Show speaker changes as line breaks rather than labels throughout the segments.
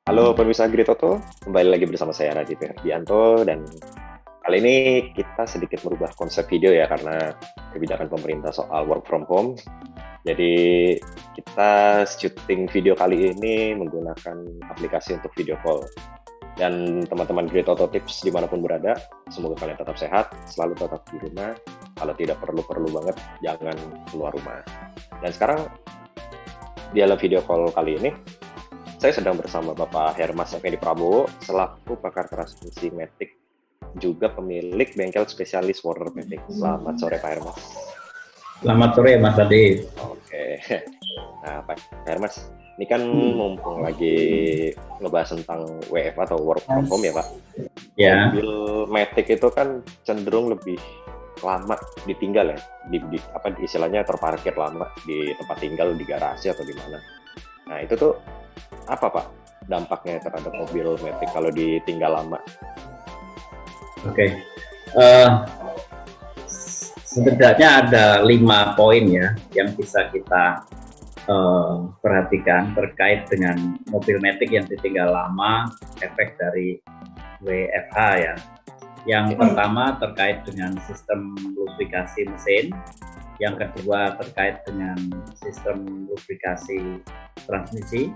Halo pemirsa Agritoto, kembali lagi bersama saya Raditya Herdianto dan kali ini kita sedikit merubah konsep video ya karena kebijakan pemerintah soal work from home. Jadi kita syuting video kali ini menggunakan aplikasi untuk video call. Dan teman-teman Agritoto Tips dimanapun berada, semoga kalian tetap sehat, selalu tetap di rumah. Kalau tidak perlu-perlu banget, jangan keluar rumah. Dan sekarang di dalam video call kali ini, saya sedang bersama Bapak Hermas Effendi Prabowo, selaku pakar transmisi Matic, juga pemilik bengkel spesialis water Matic. Selamat sore Pak Hermas.
Selamat sore Mas Adi.
Oke, nah Pak Hermas, ini kan mumpung lagi ngebahas tentang WFH atau work from home ya Pak.
Ya.
Mobil Matic itu kan cenderung lebih lama ditinggal ya, istilahnya terparkir lama di tempat tinggal, di garasi atau di mana. Nah itu tuh apa Pak dampaknya terhadap mobil Matic kalau ditinggal lama?
Oke. Setidaknya ada 5 poin ya yang bisa kita perhatikan terkait dengan mobil Matic yang ditinggal lama, efek dari WFH ya. Yang pertama terkait dengan sistem lubrikasi mesin, yang kedua terkait dengan sistem lubrikasi transmisi,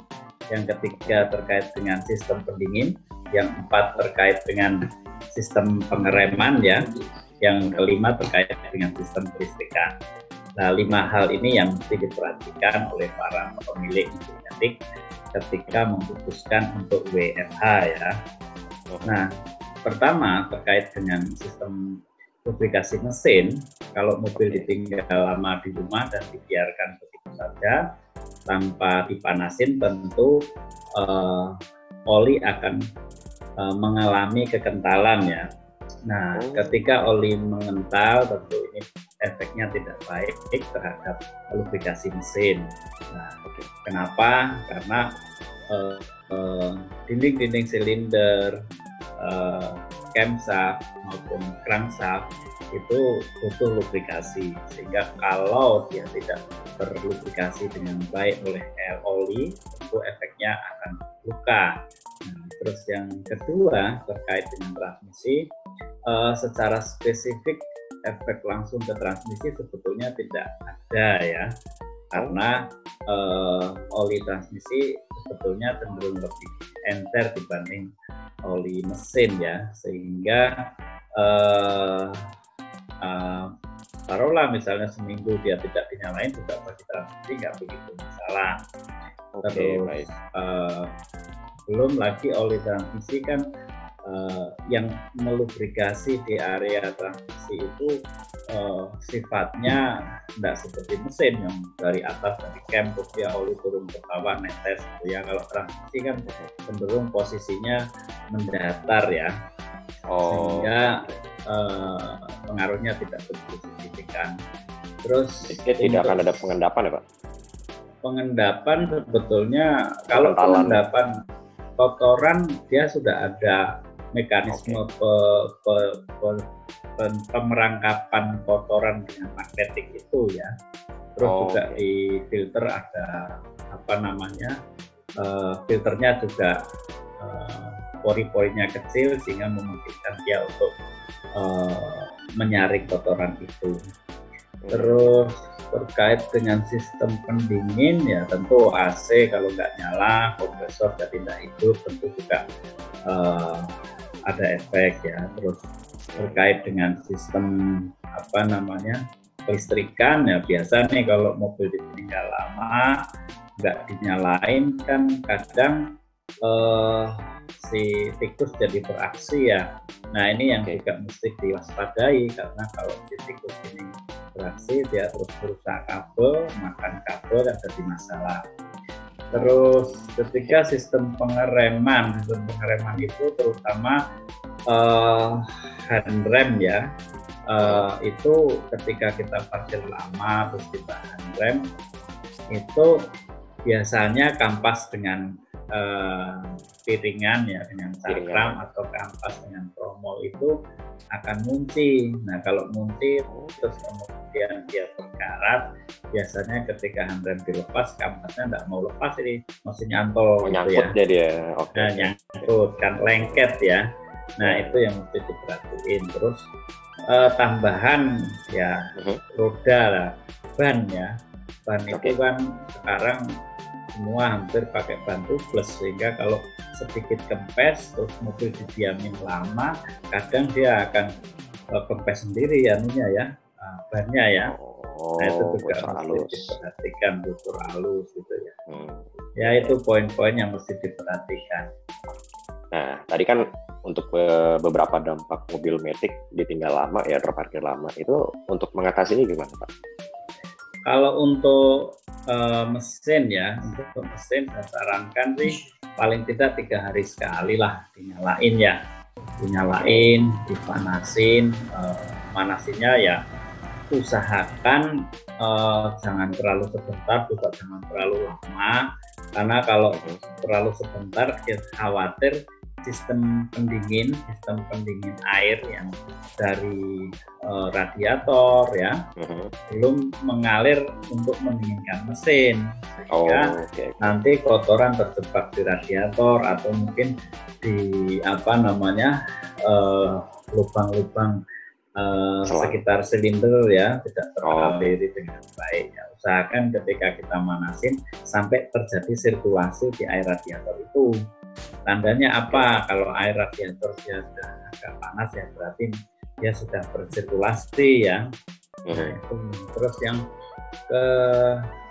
yang ketiga terkait dengan sistem pendingin, yang keempat terkait dengan sistem pengereman ya, yang kelima terkait dengan sistem kelistrikan. Nah, 5 hal ini yang mesti diperhatikan oleh para pemilik mobil Matic ketika memutuskan untuk WFH ya. Nah, pertama terkait dengan sistem lubrikasi mesin, kalau mobil ditinggal lama di rumah dan dibiarkan begitu saja tanpa dipanasin, tentu oli akan mengalami kekentalan ya. Nah, ketika oli mengental, tentu ini efeknya tidak baik terhadap lubrikasi mesin. Nah, kenapa? Karena dinding-dinding silinder, camshaft maupun crankshaft itu butuh lubrikasi, sehingga kalau dia tidak terlubrikasi dengan baik oleh air oli, tentu efeknya akan luka. Nah, terus yang kedua terkait dengan transmisi, secara spesifik efek langsung ke transmisi sebetulnya tidak ada ya, karena oli transmisi sebetulnya cenderung lebih encer dibanding oli mesin ya, sehingga taruhlah misalnya seminggu dia tidak dinyalain juga bagi transmisi nggak begitu masalah. Terus belum lagi oli transmisi kan yang melubrikasi di area transmisi itu sifatnya tidak seperti mesin yang dari atas dari cam terus dia oli turun ke bawah netes gitu ya. Kalau transmisi kan cenderung posisinya mendatar ya, sehingga pengaruhnya tidak begitu signifikan. Terus
tidak akan ada pengendapan ya Pak?
Pengendapan sebetulnya kalau pengendapan kotoran dia sudah ada mekanisme pemerangkapan kotoran dengan magnetik itu ya. Terus juga di filter ada filternya juga pori-porinya kecil sehingga memungkinkan dia untuk menyaring kotoran itu. Terus terkait dengan sistem pendingin ya, tentu AC kalau nggak nyala, kompresor jadi tidak hidup, tentu juga ada efek ya. Terus terkait dengan sistem kelistrikan ya, biasa nih kalau mobil ditinggal lama nggak dinyalain kan kadang si tikus jadi beraksi ya. Nah ini yang juga mesti diwaspadai, karena kalau si tikus ini beraksi dia terus merusak kabel, makan kabel dan jadi masalah. Terus ketika sistem pengereman itu terutama handrem ya, itu ketika kita parkir lama terus kita handrem itu biasanya kampas dengan piringan ya, dengan cakram atau kampas dengan tromol itu akan munci. Nah kalau munci terus kemudian dia berkarat, biasanya ketika handrem dilepas, kampasnya nggak mau lepas, ini masih nyantol.
Nyangkut
gitu ya.
dia. Oke.
Nah, nyangkut kan, lengket ya. Nah, itu yang mesti diperhatiin. Terus tambahan ya roda lah, ban ya. Ban itu kan sekarang semua hampir pakai ban tubeless, sehingga kalau sedikit kempes terus mobil didiamin lama, kadang dia akan kempes sendiri anunya ya, bannya ya. Nah, itu juga mesti diperhatikan, bocor halus gitu ya. Ya, itu poin-poin yang mesti diperhatikan.
Nah, tadi kan untuk beberapa dampak mobil matic ditinggal lama ya, terparkir lama, itu untuk mengatasinya gimana, Pak?
Kalau untuk mesin ya, untuk mesin saya sarankan sih paling tidak 3 hari sekali lah dinyalain ya, dipanasin. Manasinya ya usahakan jangan terlalu sebentar, juga jangan terlalu lama, karena kalau terlalu sebentar ya khawatir sistem pendingin air yang dari radiator ya belum mengalir untuk mendinginkan mesin, sehingga nanti kotoran terjebak di radiator atau mungkin di lubang-lubang sekitar silinder ya, tidak teraliri dengan baik ya. Usahakan ketika kita manasin sampai terjadi sirkulasi di air radiator itu. Tandanya apa? Kalau air radiator dia sudah agak panas ya, berarti dia sudah bersirkulasi ya. Nah, itu. Terus yang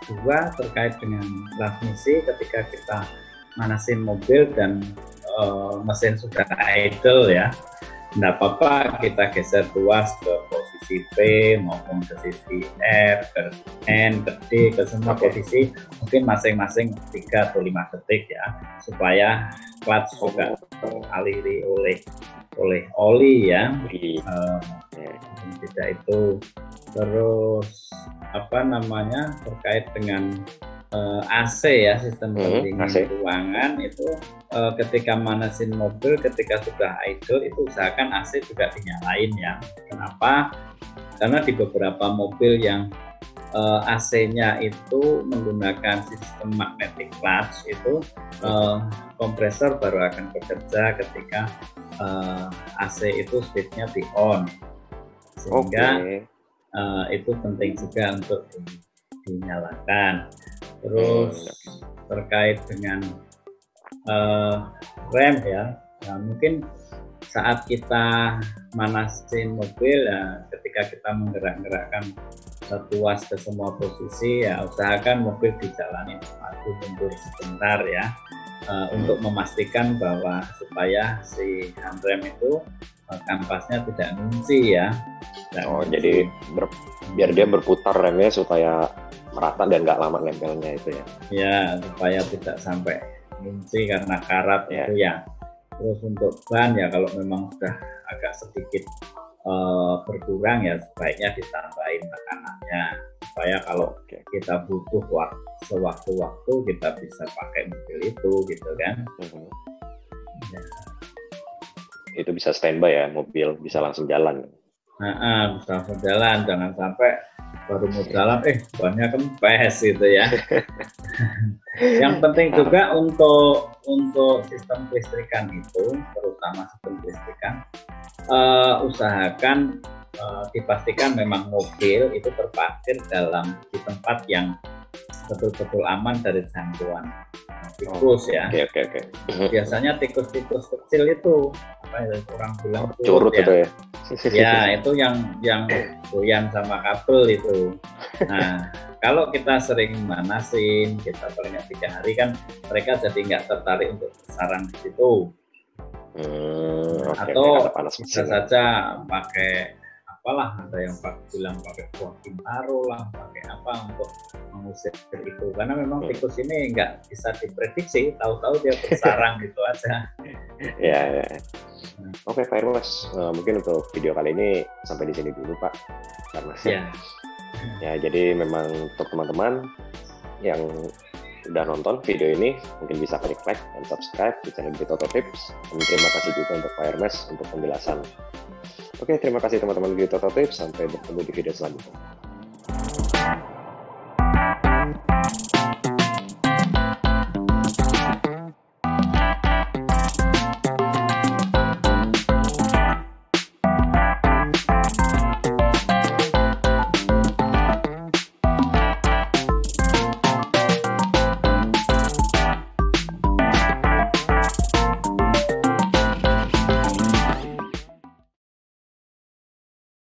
kedua terkait dengan transmisi, ketika kita manasin mobil dan mesin sudah idle ya, tidak apa-apa kita geser tuas ke posisi P maupun ke sisi R, ke N, ke D, ke semua posisi, mungkin masing-masing 3 atau 5 detik ya, supaya clutch juga teraliri oleh oli ya. Tidak itu. Terus terkait dengan AC ya, sistem pendingin ruangan itu ketika manasin mobil, ketika sudah idle itu usahakan AC juga dinyalain ya. Kenapa? Karena di beberapa mobil yang AC-nya itu menggunakan sistem magnetic clutch itu kompresor baru akan bekerja ketika AC itu switch-nya di on, sehingga itu penting juga untuk dinyalakan. Terus terkait dengan rem ya, nah, mungkin saat kita manasin mobil ya, ketika kita menggerakkan tuas ke semua posisi ya, usahakan mobil dijalani maju mundur sebentar ya, untuk memastikan bahwa supaya si handrem itu kampasnya tidak ngunci ya.
Jadi biar dia berputar remnya supaya merata dan nggak lama nempelnya itu ya.
Ya, supaya tidak sampai ngunci karena karat itu ya. Terus untuk ban ya, kalau memang sudah agak sedikit berkurang ya, sebaiknya ditambahin tekanannya supaya kalau kita butuh sewaktu-waktu kita bisa pakai mobil itu gitu kan. Ya.
Itu bisa standby ya, mobil bisa langsung jalan.
Bisa langsung jalan, jangan sampai baru mau jalan bannya kempes gitu ya. Yang penting juga untuk sistem kelistrikan itu, terutama sistem kelistrikan, usahakan dipastikan memang mobil itu terparkir di tempat yang betul-betul aman dari jangkauan tikus ya. Biasanya tikus-tikus kecil itu orang bilang
curut ya.
Ya, itu yang goyang sama kabel itu. Nah, kalau kita sering manasin, kita paling 3 hari kan, mereka jadi nggak tertarik untuk bersarang di situ. Atau bisa saja pakai ada yang bilang pakai buah bintaro lah, pakai apa untuk mengusir itu, karena memang tikus ini nggak bisa diprediksi, tahu-tahu dia bersarang gitu aja.
Ya. Oke, Pak Irwas, mungkin untuk video kali ini sampai di sini dulu, Pak. Karena ya, jadi memang untuk teman-teman yang udah nonton video ini, mungkin bisa klik like dan subscribe di channel Gitoto Tips. Dan terima kasih juga untuk Pak Irwas untuk penjelasan. Oke, terima kasih teman-teman Gitoto Tips. Sampai bertemu di video selanjutnya.